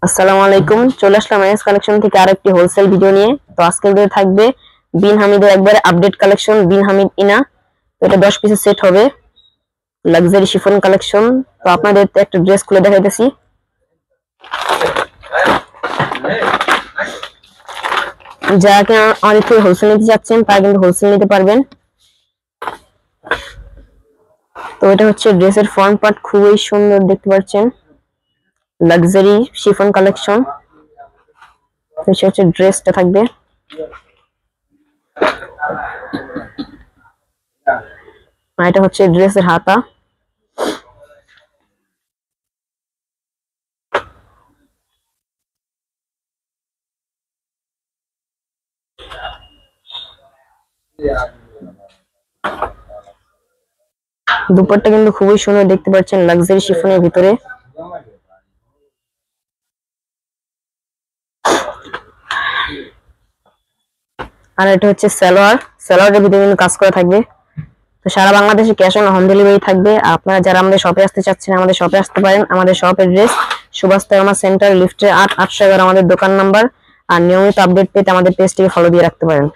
আসসালামু আলাইকুম, চলে আসলাম এস কালেকশন থেকে আরেকটি হোলসেল ভিডিও নিয়ে। তো আজকের ভিডিও থাকবে বিন হামিদের একবারে আপডেট কালেকশন বিন হামিদ ইনা। তো এটা 10 পিসের সেট হবে, লাক্সারি শিফন কালেকশন। তো আপনাদের একটা ড্রেস খুলে দেখাইতেছি। যারা কিনা আমাদের থেকে হোলসেল নিতে চাচ্ছেন তারা কিন্তু হোলসেল নিতে পারবেন। তো এটা হচ্ছে ড্রেসের ফ্রন্ট পার্ট, খুবই সুন্দর দেখতে পাচ্ছেন, লাক্সারি শিফন কালেকশন। তো এটা হচ্ছে ড্রেসটা থাকবে। আর এটা হচ্ছে ড্রেসের হাতা। দুপাট্টা কিন্তু খুবই সুন্দর দেখতে পাচ্ছেন, লাক্সারি শিফনের ভিতরে। আর এটা হচ্ছে সালোয়ার, সালোয়ারের ভিতরে কিন্তু কাজ করা থাকবে। তো সারা বাংলাদেশে ক্যাশ অন হোম ডেলিভারি থাকবে। আপনারা যারা আমাদের শপে আসতে চাচ্ছেন আমাদের শপে আসতে পারেন। আমাদের শপ অ্যাড্রেস সুভাষ তারামা সেন্টার, লিফটে 8 811 আমাদের দোকান নাম্বার। আর নিয়মিত আপডেট পেতে আমাদের পেজটিকে ফলো দিয়ে রাখতে পারেন।